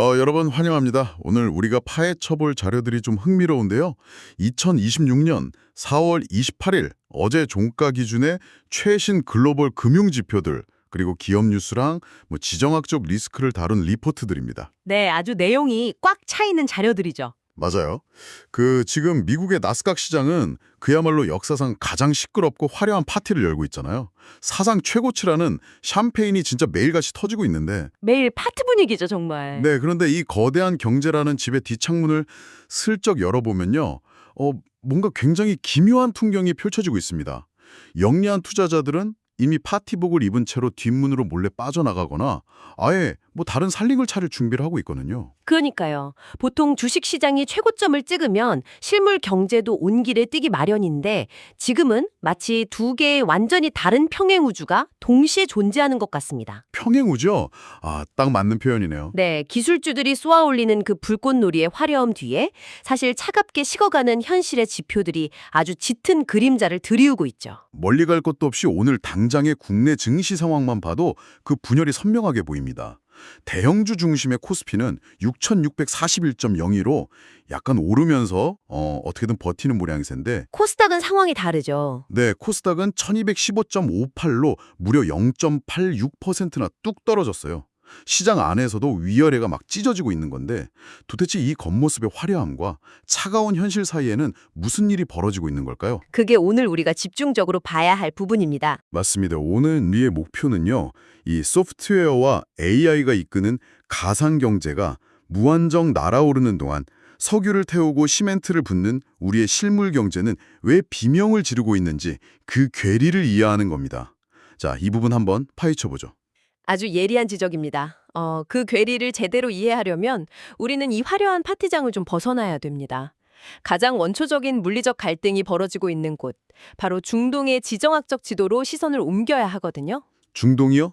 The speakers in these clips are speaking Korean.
여러분 환영합니다. 오늘 우리가 파헤쳐볼 자료들이 좀 흥미로운데요. 2026년 4월 28일 어제 종가 기준의 최신 글로벌 금융 지표들 그리고 기업 뉴스랑 지정학적 리스크를 다룬 리포트들입니다. 네, 아주 내용이 꽉 차 있는 자료들이죠. 맞아요. 지금 미국의 나스닥 시장은 그야말로 역사상 가장 시끄럽고 화려한 파티를 열고 있잖아요. 사상 최고치라는 샴페인이 진짜 매일같이 터지고 있는데 매일 파티 분위기죠, 정말. 네, 그런데 이 거대한 경제라는 집의 뒷창문을 슬쩍 열어보면요. 뭔가 굉장히 기묘한 풍경이 펼쳐지고 있습니다. 영리한 투자자들은 이미 파티복을 입은 채로 뒷문으로 몰래 빠져나가거나 아예 다른 살림을 차릴 준비를 하고 있거든요. 그러니까요. 보통 주식시장이 최고점을 찍으면 실물 경제도 온 길에 뛰기 마련인데 지금은 마치 두 개의 완전히 다른 평행우주가 동시에 존재하는 것 같습니다. 평행우죠? 딱 맞는 표현이네요. 네, 기술주들이 쏘아올리는 그 불꽃놀이의 화려함 뒤에 사실 차갑게 식어가는 현실의 지표들이 아주 짙은 그림자를 드리우고 있죠. 멀리 갈 것도 없이 오늘 당장의 국내 증시 상황만 봐도 그 분열이 선명하게 보입니다. 대형주 중심의 코스피는 6,641.02로 약간 오르면서 어떻게든 버티는 모양새인데 코스닥은 상황이 다르죠. 네, 코스닥은 1215.58로 무려 0.86%나 뚝 떨어졌어요. 시장 안에서도 위아래가 막 찢어지고 있는 건데 도대체 이 겉모습의 화려함과 차가운 현실 사이에는 무슨 일이 벌어지고 있는 걸까요? 그게 오늘 우리가 집중적으로 봐야 할 부분입니다. 맞습니다. 오늘 우리의 목표는요. 이 소프트웨어와 AI가 이끄는 가상경제가 무한정 날아오르는 동안 석유를 태우고 시멘트를 붓는 우리의 실물 경제는 왜 비명을 지르고 있는지 그 괴리를 이해하는 겁니다. 자, 이 부분 한번 파헤쳐보죠. 아주 예리한 지적입니다. 그 괴리를 제대로 이해하려면 우리는 이 화려한 파티장을 좀 벗어나야 됩니다. 가장 원초적인 물리적 갈등이 벌어지고 있는 곳, 바로 중동의 지정학적 지도로 시선을 옮겨야 하거든요. 중동이요?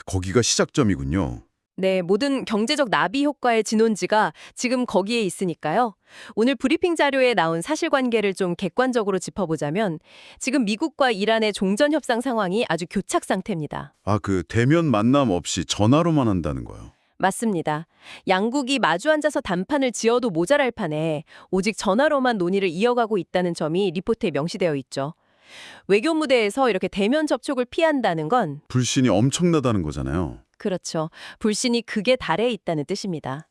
거기가 시작점이군요. 네, 모든 경제적 나비 효과의 진원지가 지금 거기에 있으니까요. 오늘 브리핑 자료에 나온 사실관계를 좀 객관적으로 짚어보자면 지금 미국과 이란의 종전 협상 상황이 아주 교착 상태입니다. 대면 만남 없이 전화로만 한다는 거요. 맞습니다. 양국이 마주 앉아서 단판을 지어도 모자랄 판에 오직 전화로만 논의를 이어가고 있다는 점이 리포트에 명시되어 있죠. 외교 무대에서 이렇게 대면 접촉을 피한다는 건 불신이 엄청나다는 거잖아요. 그렇죠. 불신이 극에 달해 있다는 뜻입니다.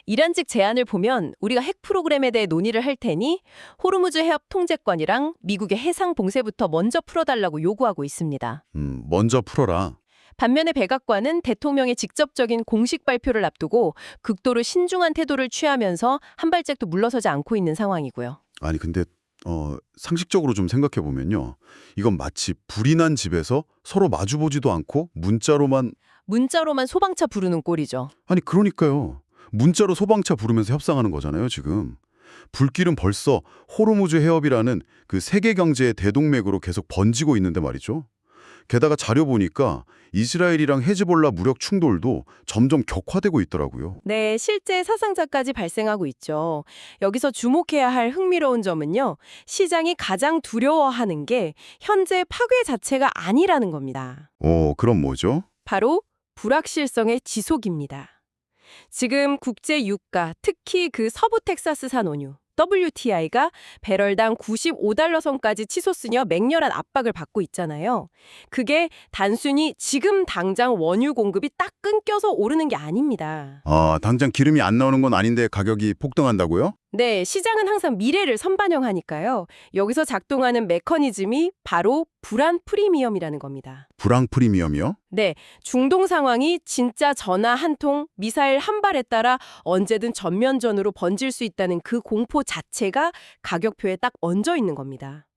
이란 측 제안을 보면 우리가 핵 프로그램에 대해 논의를 할 테니 호르무즈 해협 통제권이랑 미국의 해상 봉쇄부터 먼저 풀어달라고 요구하고 있습니다. 먼저 풀어라. 반면에 백악관은 대통령의 직접적인 공식 발표를 앞두고 극도로 신중한 태도를 취하면서 한 발짝도 물러서지 않고 있는 상황이고요. 아니 근데 상식적으로 좀 생각해보면요. 이건 마치 불이 난 집에서 서로 마주보지도 않고 문자로만 소방차 부르는 꼴이죠. 아니 그러니까요. 문자로 소방차 부르면서 협상하는 거잖아요, 지금. 불길은 벌써 호르무즈 해협이라는 그 세계 경제의 대동맥으로 계속 번지고 있는데 말이죠. 게다가 자료 보니까 이스라엘이랑 헤즈볼라 무력 충돌도 점점 격화되고 있더라고요. 네, 실제 사상자까지 발생하고 있죠. 여기서 주목해야 할 흥미로운 점은요. 시장이 가장 두려워하는 게 현재 파괴 자체가 아니라는 겁니다. 그럼 뭐죠? 바로 불확실성의 지속입니다. 지금 국제 유가, 특히 그 서부 텍사스산 원유, WTI가 배럴당 95달러 선까지 치솟으며 맹렬한 압박을 받고 있잖아요. 그게 단순히 지금 당장 원유 공급이 딱 끊겨서 오르는 게 아닙니다. 당장 기름이 안 나오는 건 아닌데 가격이 폭등한다고요? 네, 시장은 항상 미래를 선반영하니까요. 여기서 작동하는 메커니즘이 바로 불안 프리미엄이라는 겁니다. 불황 프리미엄이요? 네, 중동 상황이 진짜 전화 한 통, 미사일 한 발에 따라 언제든 전면전으로 번질 수 있다는 그 공포 자체가 가격표에 딱 얹어 있는 겁니다.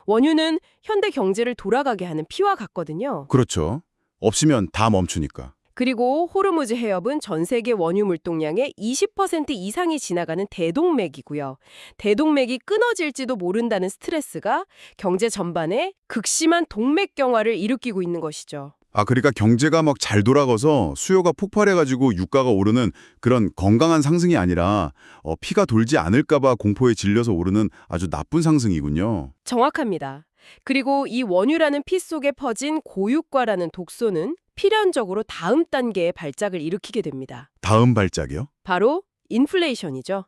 원유는 현대 경제를 돌아가게 하는 피와 같거든요. 그렇죠. 없으면 다 멈추니까. 그리고 호르무즈 해협은 전 세계 원유 물동량의 20% 이상이 지나가는 대동맥이고요. 대동맥이 끊어질지도 모른다는 스트레스가 경제 전반에 극심한 동맥경화를 일으키고 있는 것이죠. 그러니까 경제가 막 잘 돌아가서 수요가 폭발해가지고 유가가 오르는 그런 건강한 상승이 아니라 피가 돌지 않을까 봐 공포에 질려서 오르는 아주 나쁜 상승이군요. 정확합니다. 그리고 이 원유라는 피 속에 퍼진 고유가라는 독소는 필연적으로 다음 단계의 발작을 일으키게 됩니다. 다음 발작이요? 바로 인플레이션이죠.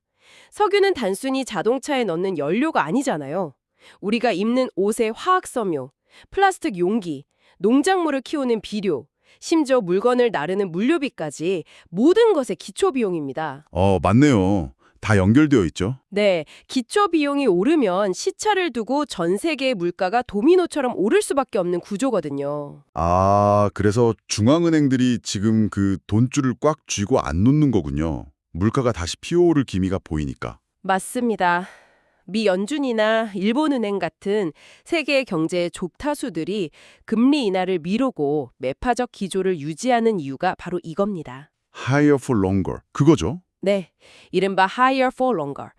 석유는 단순히 자동차에 넣는 연료가 아니잖아요. 우리가 입는 옷의 화학섬유, 플라스틱 용기, 농작물을 키우는 비료, 심지어 물건을 나르는 물류비까지 모든 것의 기초 비용입니다. 맞네요. 다 연결되어 있죠. 네, 기초 비용이 오르면 시차를 두고 전 세계의 물가가 도미노처럼 오를 수밖에 없는 구조거든요. 그래서 중앙은행들이 지금 그 돈줄을 꽉 쥐고 안 놓는 거군요. 물가가 다시 피어오를 기미가 보이니까. 맞습니다. 미 연준이나 일본은행 같은 세계의 경제의 좁타수들이 금리 인하를 미루고 매파적 기조를 유지하는 이유가 바로 이겁니다. Higher for longer. 그거죠? 네, 이른바 higher for longer.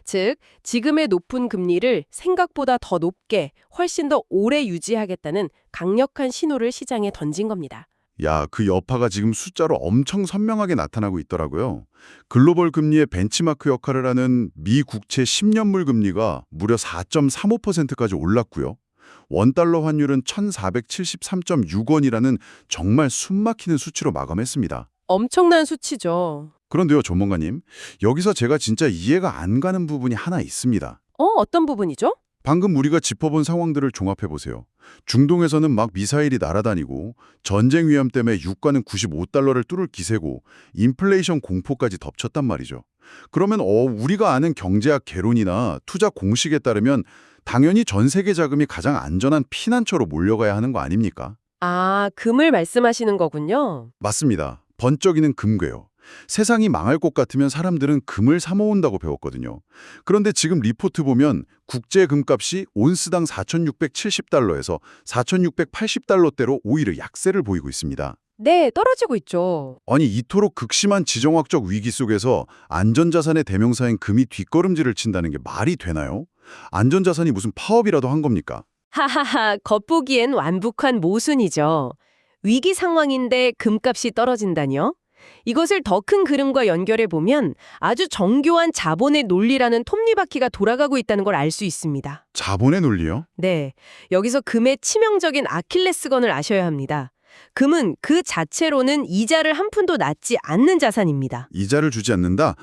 즉, 지금의 높은 금리를 생각보다 더 높게 훨씬 더 오래 유지하겠다는 강력한 신호를 시장에 던진 겁니다. 야, 그 여파가 지금 숫자로 엄청 선명하게 나타나고 있더라고요. 글로벌 금리의 벤치마크 역할을 하는 미 국채 10년물 금리가 무려 4.35%까지 올랐고요. 원달러 환율은 1,473.6원이라는 정말 숨막히는 수치로 마감했습니다. 엄청난 수치죠. 그런데요, 전문가님. 여기서 제가 진짜 이해가 안 가는 부분이 하나 있습니다. 어떤 부분이죠? 방금 우리가 짚어본 상황들을 종합해보세요. 중동에서는 막 미사일이 날아다니고 전쟁 위험 때문에 유가는 95달러를 뚫을 기세고 인플레이션 공포까지 덮쳤단 말이죠. 그러면 우리가 아는 경제학 개론이나 투자 공식에 따르면 당연히 전 세계 자금이 가장 안전한 피난처로 몰려가야 하는 거 아닙니까? 금을 말씀하시는 거군요. 맞습니다. 번쩍이는 금괴요. 세상이 망할 것 같으면 사람들은 금을 사 모은다고 배웠거든요. 그런데 지금 리포트 보면 국제 금값이 온스당 4,670달러에서 4,680달러대로 오히려 약세를 보이고 있습니다. 네, 떨어지고 있죠. 아니, 이토록 극심한 지정학적 위기 속에서 안전자산의 대명사인 금이 뒷걸음질을 친다는 게 말이 되나요? 안전자산이 무슨 파업이라도 한 겁니까? 하하하, 겉보기엔 완북한 모순이죠. 위기 상황인데 금값이 떨어진다뇨? 이것을 더 큰 그림과 연결해 보면 아주 정교한 자본의 논리라는 톱니바퀴가 돌아가고 있다는 걸 알 수 있습니다. 자본의 논리요? 네, 여기서 금의 치명적인 아킬레스건을 아셔야 합니다. 금은 그 자체로는 이자를 한 푼도 낳지 않는 자산입니다. 이자를 주지 않는다?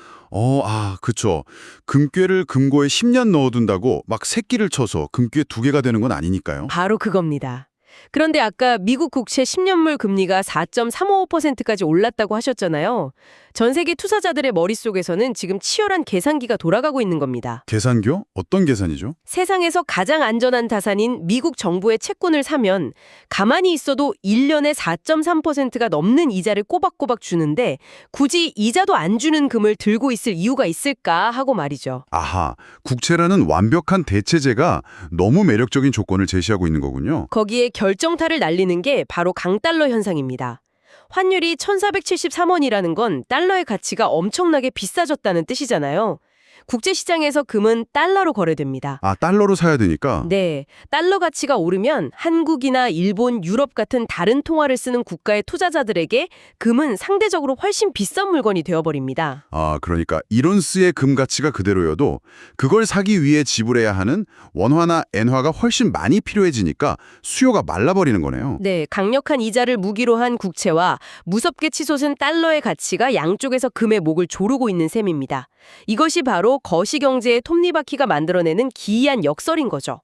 그쵸. 금괴를 금고에 10년 넣어둔다고 막 새끼를 쳐서 금괴 2개가 되는 건 아니니까요. 바로 그겁니다. 그런데 아까 미국 국채 10년물 금리가 4.35%까지 올랐다고 하셨잖아요. 전 세계 투자자들의 머릿속에서는 지금 치열한 계산기가 돌아가고 있는 겁니다. 계산교? 어떤 계산이죠? 세상에서 가장 안전한 자산인 미국 정부의 채권을 사면 가만히 있어도 1년에 4.3%가 넘는 이자를 꼬박꼬박 주는데 굳이 이자도 안 주는 금을 들고 있을 이유가 있을까 하고 말이죠. 아하, 국채라는 완벽한 대체제가 너무 매력적인 조건을 제시하고 있는 거군요. 거기에 결정타를 날리는 게 바로 강달러 현상입니다. 환율이 1473원이라는 건 달러의 가치가 엄청나게 비싸졌다는 뜻이잖아요. 국제시장에서 금은 달러로 거래됩니다. 달러로 사야 되니까? 네, 달러 가치가 오르면 한국이나 일본, 유럽 같은 다른 통화를 쓰는 국가의 투자자들에게 금은 상대적으로 훨씬 비싼 물건이 되어버립니다. 그러니까 이론스의 금 가치가 그대로여도 그걸 사기 위해 지불해야 하는 원화나 엔화가 훨씬 많이 필요해지니까 수요가 말라버리는 거네요. 네, 강력한 이자를 무기로 한 국채와 무섭게 치솟은 달러의 가치가 양쪽에서 금의 목을 조르고 있는 셈입니다. 이것이 바로 거시경제의 톱니바퀴가 만들어내는 기이한 역설인 거죠.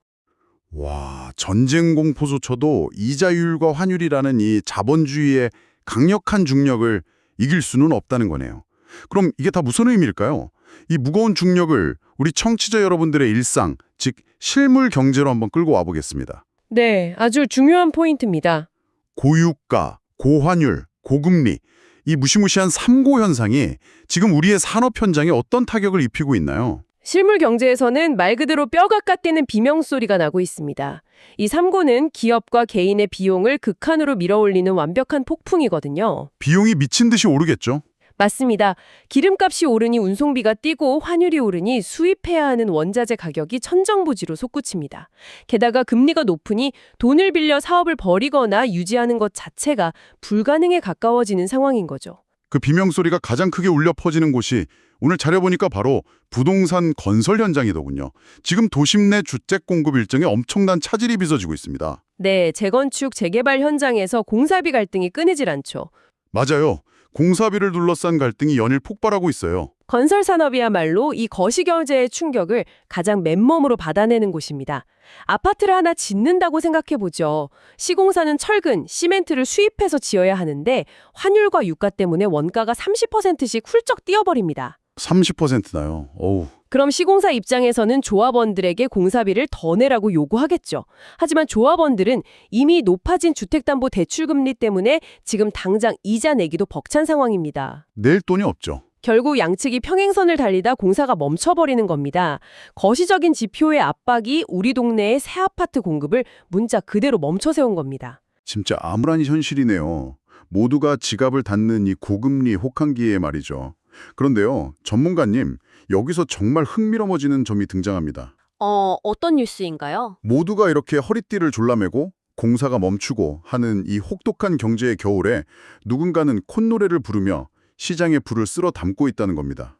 와, 전쟁 공포조차도 이자율과 환율이라는 이 자본주의의 강력한 중력을 이길 수는 없다는 거네요. 그럼 이게 다 무슨 의미일까요? 이 무거운 중력을 우리 청취자 여러분들의 일상, 즉 실물 경제로 한번 끌고 와보겠습니다. 네, 아주 중요한 포인트입니다. 고유가, 고환율, 고금리, 이 무시무시한 삼고 현상이 지금 우리의 산업 현장에 어떤 타격을 입히고 있나요? 실물 경제에서는 말 그대로 뼈가 깎이는 비명소리가 나고 있습니다. 이 삼고는 기업과 개인의 비용을 극한으로 밀어올리는 완벽한 폭풍이거든요. 비용이 미친 듯이 오르겠죠? 맞습니다. 기름값이 오르니 운송비가 뛰고 환율이 오르니 수입해야 하는 원자재 가격이 천정부지로 솟구칩니다. 게다가 금리가 높으니 돈을 빌려 사업을 벌이거나 유지하는 것 자체가 불가능에 가까워지는 상황인 거죠. 그 비명소리가 가장 크게 울려 퍼지는 곳이 오늘 자료 보니까 바로 부동산 건설 현장이더군요. 지금 도심 내 주택 공급 일정에 엄청난 차질이 빚어지고 있습니다. 네, 재건축, 재개발 현장에서 공사비 갈등이 끊이질 않죠. 맞아요. 공사비를 둘러싼 갈등이 연일 폭발하고 있어요. 건설 산업이야말로 이 거시경제의 충격을 가장 맨몸으로 받아내는 곳입니다. 아파트를 하나 짓는다고 생각해보죠. 시공사는 철근, 시멘트를 수입해서 지어야 하는데 환율과 유가 때문에 원가가 30%씩 훌쩍 뛰어버립니다. 30%나요. 어우. 그럼 시공사 입장에서는 조합원들에게 공사비를 더 내라고 요구하겠죠. 하지만 조합원들은 이미 높아진 주택담보대출금리 때문에 지금 당장 이자 내기도 벅찬 상황입니다. 낼 돈이 없죠. 결국 양측이 평행선을 달리다 공사가 멈춰버리는 겁니다. 거시적인 지표의 압박이 우리 동네의 새 아파트 공급을 문자 그대로 멈춰세운 겁니다. 진짜 암울한 현실이네요. 모두가 지갑을 닫는 이 고금리 혹한기에 말이죠. 그런데요, 전문가님, 여기서 정말 흥미로워지는 점이 등장합니다. 어떤 뉴스인가요? 모두가 이렇게 허리띠를 졸라매고 공사가 멈추고 하는 이 혹독한 경제의 겨울에 누군가는 콧노래를 부르며 시장의 불을 쓸어 담고 있다는 겁니다.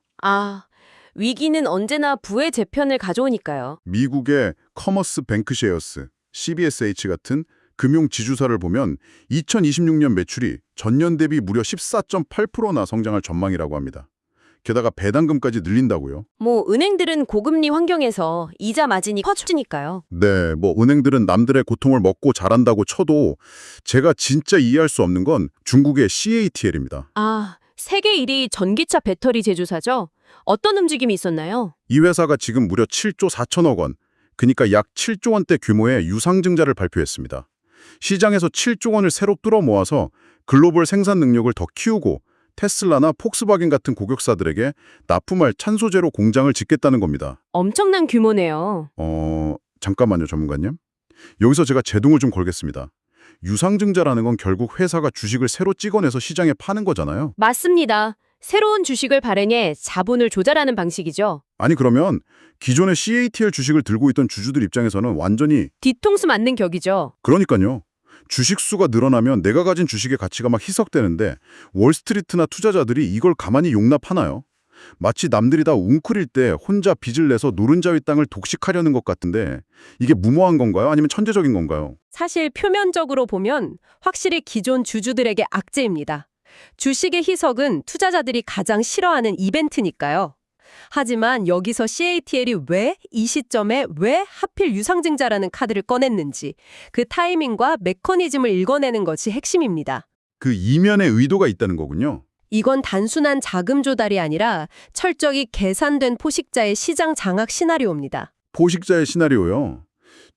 위기는 언제나 부의 재편을 가져오니까요. 미국의 커머스 뱅크셰어스, CBSH 같은 금융 지주사를 보면 2026년 매출이 전년 대비 무려 14.8%나 성장할 전망이라고 합니다. 게다가 배당금까지 늘린다고요. 은행들은 고금리 환경에서 이자 마진이 커지니까요. 네, 은행들은 남들의 고통을 먹고 자란다고 쳐도 제가 진짜 이해할 수 없는 건 중국의 CATL입니다. 세계 1위 전기차 배터리 제조사죠? 어떤 움직임이 있었나요? 이 회사가 지금 무려 7조 4천억 원, 그러니까 약 7조 원대 규모의 유상증자를 발표했습니다. 시장에서 7조 원을 새로 뚫어 모아서 글로벌 생산 능력을 더 키우고 테슬라나 폭스바겐 같은 고객사들에게 납품할 찬소제로 공장을 짓겠다는 겁니다. 엄청난 규모네요. 잠깐만요, 전문가님. 여기서 제가 제동을 좀 걸겠습니다. 유상증자라는 건 결국 회사가 주식을 새로 찍어내서 시장에 파는 거잖아요. 맞습니다. 새로운 주식을 발행해 자본을 조달하는 방식이죠. 아니 그러면 기존의 CATL 주식을 들고 있던 주주들 입장에서는 완전히 뒤통수 맞는 격이죠. 그러니까요. 주식 수가 늘어나면 내가 가진 주식의 가치가 막 희석되는데 월스트리트나 투자자들이 이걸 가만히 용납하나요? 마치 남들이 다 웅크릴 때 혼자 빚을 내서 노른자위 땅을 독식하려는 것 같은데 이게 무모한 건가요? 아니면 천재적인 건가요? 사실 표면적으로 보면 확실히 기존 주주들에게 악재입니다. 주식의 희석은 투자자들이 가장 싫어하는 이벤트니까요. 하지만 여기서 CATL이 왜 이 시점에 왜 하필 유상증자라는 카드를 꺼냈는지 그 타이밍과 메커니즘을 읽어내는 것이 핵심입니다. 그 이면에 의도가 있다는 거군요. 이건 단순한 자금 조달이 아니라 철저히 계산된 포식자의 시장 장악 시나리오입니다. 포식자의 시나리오요.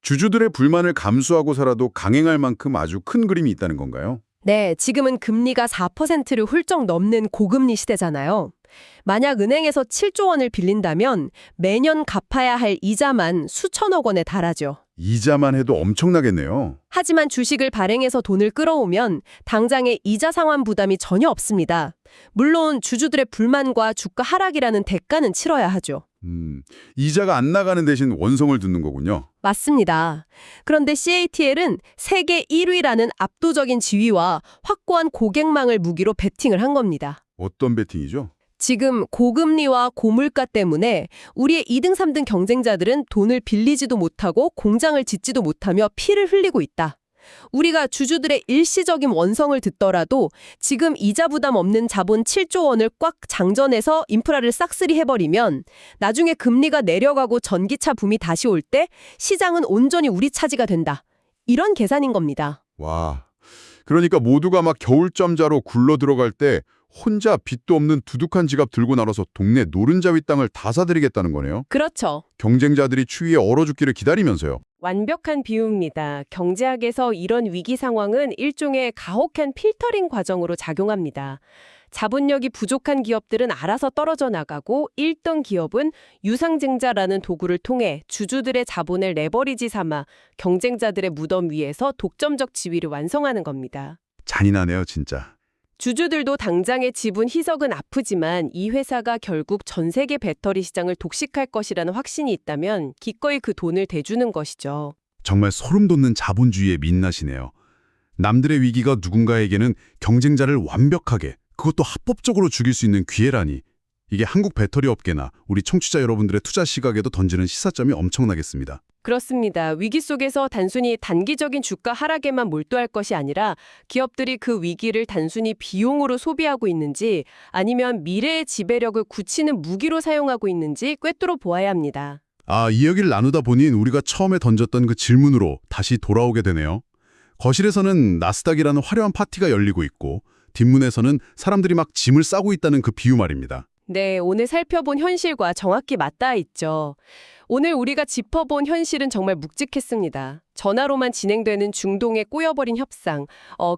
주주들의 불만을 감수하고서라도 강행할 만큼 아주 큰 그림이 있다는 건가요? 네, 지금은 금리가 4%를 훌쩍 넘는 고금리 시대잖아요. 만약 은행에서 7조 원을 빌린다면 매년 갚아야 할 이자만 수천억 원에 달하죠. 이자만 해도 엄청나겠네요. 하지만 주식을 발행해서 돈을 끌어오면 당장의 이자 상환 부담이 전혀 없습니다. 물론 주주들의 불만과 주가 하락이라는 대가는 치러야 하죠. 이자가 안 나가는 대신 원성을 듣는 거군요. 맞습니다. 그런데 CATL은 세계 1위라는 압도적인 지위와 확고한 고객망을 무기로 베팅을 한 겁니다. 어떤 베팅이죠? 지금 고금리와 고물가 때문에 우리의 2등, 3등 경쟁자들은 돈을 빌리지도 못하고 공장을 짓지도 못하며 피를 흘리고 있다. 우리가 주주들의 일시적인 원성을 듣더라도 지금 이자 부담 없는 자본 7조 원을 꽉 장전해서 인프라를 싹쓸이 해버리면 나중에 금리가 내려가고 전기차 붐이 다시 올 때 시장은 온전히 우리 차지가 된다. 이런 계산인 겁니다. 와, 그러니까 모두가 막 겨울잠자로 굴러 들어갈 때 혼자 빚도 없는 두둑한 지갑 들고 나눠서 동네 노른자위 땅을 다 사들이겠다는 거네요. 그렇죠. 경쟁자들이 추위에 얼어 죽기를 기다리면서요. 완벽한 비유입니다. 경제학에서 이런 위기 상황은 일종의 가혹한 필터링 과정으로 작용합니다. 자본력이 부족한 기업들은 알아서 떨어져 나가고 1등 기업은 유상증자라는 도구를 통해 주주들의 자본을 레버리지 삼아 경쟁자들의 무덤 위에서 독점적 지위를 완성하는 겁니다. 잔인하네요, 진짜. 주주들도 당장의 지분 희석은 아프지만 이 회사가 결국 전 세계 배터리 시장을 독식할 것이라는 확신이 있다면 기꺼이 그 돈을 대주는 것이죠. 정말 소름 돋는 자본주의의 민낯이네요. 남들의 위기가 누군가에게는 경쟁자를 완벽하게, 그것도 합법적으로 죽일 수 있는 기회라니. 이게 한국 배터리 업계나 우리 청취자 여러분들의 투자 시각에도 던지는 시사점이 엄청나겠습니다. 그렇습니다. 위기 속에서 단순히 단기적인 주가 하락에만 몰두할 것이 아니라 기업들이 그 위기를 단순히 비용으로 소비하고 있는지 아니면 미래의 지배력을 굳히는 무기로 사용하고 있는지 꿰뚫어 보아야 합니다. 이 이야기를 나누다 보니 우리가 처음에 던졌던 그 질문으로 다시 돌아오게 되네요. 거실에서는 나스닥이라는 화려한 파티가 열리고 있고 뒷문에서는 사람들이 막 짐을 싸고 있다는 그 비유 말입니다. 네, 오늘 살펴본 현실과 정확히 맞닿아 있죠. 오늘 우리가 짚어본 현실은 정말 묵직했습니다. 전화로만 진행되는 중동의 꼬여버린 협상,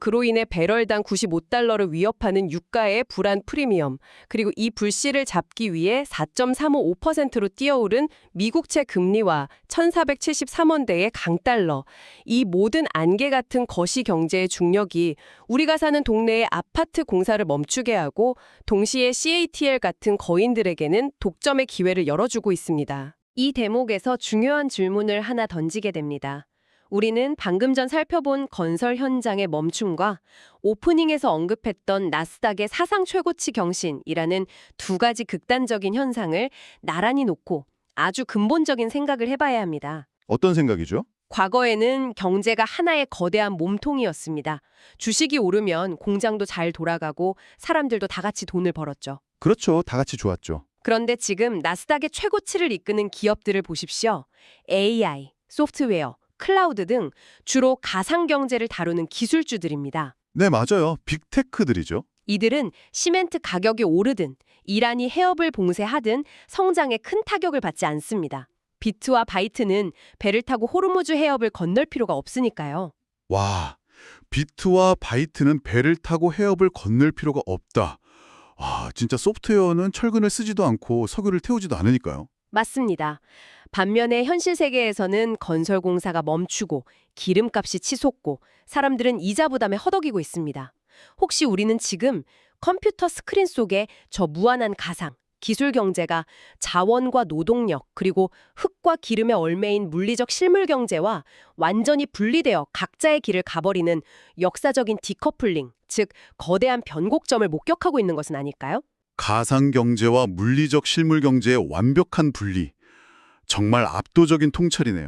그로 인해 배럴당 95달러를 위협하는 유가의 불안 프리미엄, 그리고 이 불씨를 잡기 위해 4.355%로 뛰어오른 미국채 금리와 1,473원대의 강달러, 이 모든 안개 같은 거시 경제의 중력이 우리가 사는 동네의 아파트 공사를 멈추게 하고 동시에 CATL 같은 거인들에게는 독점의 기회를 열어주고 있습니다. 이 대목에서 중요한 질문을 하나 던지게 됩니다. 우리는 방금 전 살펴본 건설 현장의 멈춤과 오프닝에서 언급했던 나스닥의 사상 최고치 경신이라는 두 가지 극단적인 현상을 나란히 놓고 아주 근본적인 생각을 해봐야 합니다. 어떤 생각이죠? 과거에는 경제가 하나의 거대한 몸통이었습니다. 주식이 오르면 공장도 잘 돌아가고 사람들도 다 같이 돈을 벌었죠. 그렇죠. 다 같이 좋았죠. 그런데 지금 나스닥의 최고치를 이끄는 기업들을 보십시오. AI, 소프트웨어, 클라우드 등 주로 가상경제를 다루는 기술주들입니다. 네, 맞아요. 빅테크들이죠. 이들은 시멘트 가격이 오르든 이란이 해협을 봉쇄하든 성장에 큰 타격을 받지 않습니다. 비트와 바이트는 배를 타고 호르무즈 해협을 건널 필요가 없으니까요. 와, 비트와 바이트는 배를 타고 해협을 건널 필요가 없다. 진짜 소프트웨어는 철근을 쓰지도 않고 석유를 태우지도 않으니까요. 맞습니다. 반면에 현실 세계에서는 건설 공사가 멈추고 기름값이 치솟고 사람들은 이자 부담에 허덕이고 있습니다. 혹시 우리는 지금 컴퓨터 스크린 속에 저 무한한 가상, 기술 경제가 자원과 노동력 그리고 흙과 기름의 얼매인 물리적 실물 경제와 완전히 분리되어 각자의 길을 가버리는 역사적인 디커플링, 즉 거대한 변곡점을 목격하고 있는 것은 아닐까요? 가상경제와 물리적 실물경제의 완벽한 분리. 정말 압도적인 통찰이네요.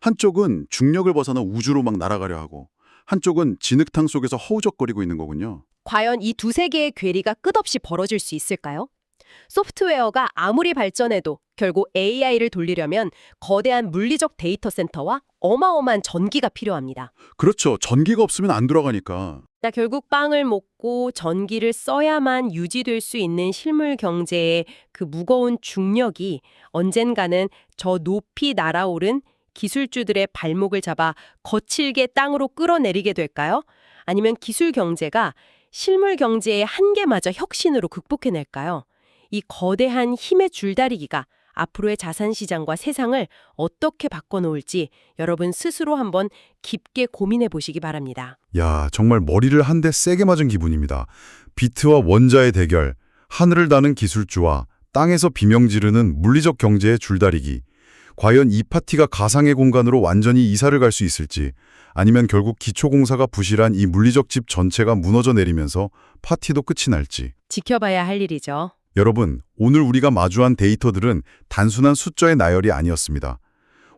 한쪽은 중력을 벗어나 우주로 막 날아가려 하고 한쪽은 진흙탕 속에서 허우적거리고 있는 거군요. 과연 이 두 세계의 괴리가 끝없이 벌어질 수 있을까요? 소프트웨어가 아무리 발전해도 결국 AI를 돌리려면 거대한 물리적 데이터 센터와 어마어마한 전기가 필요합니다. 그렇죠. 전기가 없으면 안 돌아가니까. 결국 빵을 먹고 전기를 써야만 유지될 수 있는 실물 경제의 그 무거운 중력이 언젠가는 저 높이 날아오른 기술주들의 발목을 잡아 거칠게 땅으로 끌어내리게 될까요? 아니면 기술 경제가 실물 경제의 한계마저 혁신으로 극복해낼까요? 이 거대한 힘의 줄다리기가 앞으로의 자산시장과 세상을 어떻게 바꿔놓을지 여러분 스스로 한번 깊게 고민해 보시기 바랍니다. 야, 정말 머리를 한 대 세게 맞은 기분입니다. 비트와 원자의 대결, 하늘을 다는 기술주와 땅에서 비명 지르는 물리적 경제의 줄다리기. 과연 이 파티가 가상의 공간으로 완전히 이사를 갈 수 있을지, 아니면 결국 기초공사가 부실한 이 물리적 집 전체가 무너져 내리면서 파티도 끝이 날지. 지켜봐야 할 일이죠. 여러분, 오늘 우리가 마주한 데이터들은 단순한 숫자의 나열이 아니었습니다.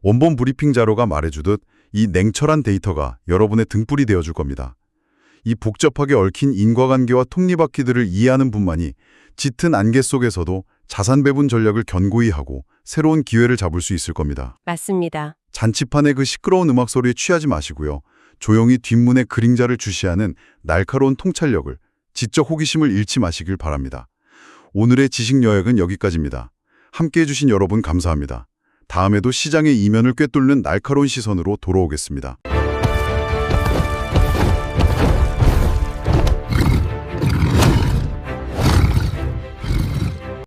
원본 브리핑 자료가 말해주듯 이 냉철한 데이터가 여러분의 등불이 되어줄 겁니다. 이 복잡하게 얽힌 인과관계와 톱니바퀴들을 이해하는 분만이 짙은 안개 속에서도 자산 배분 전략을 견고히 하고 새로운 기회를 잡을 수 있을 겁니다. 맞습니다. 잔치판의 그 시끄러운 음악 소리에 취하지 마시고요. 조용히 뒷문의 그림자를 주시하는 날카로운 통찰력을, 지적 호기심을 잃지 마시길 바랍니다. 오늘의 지식 여행은 여기까지입니다. 함께해 주신 여러분 감사합니다. 다음에도 시장의 이면을 꿰뚫는 날카로운 시선으로 돌아오겠습니다.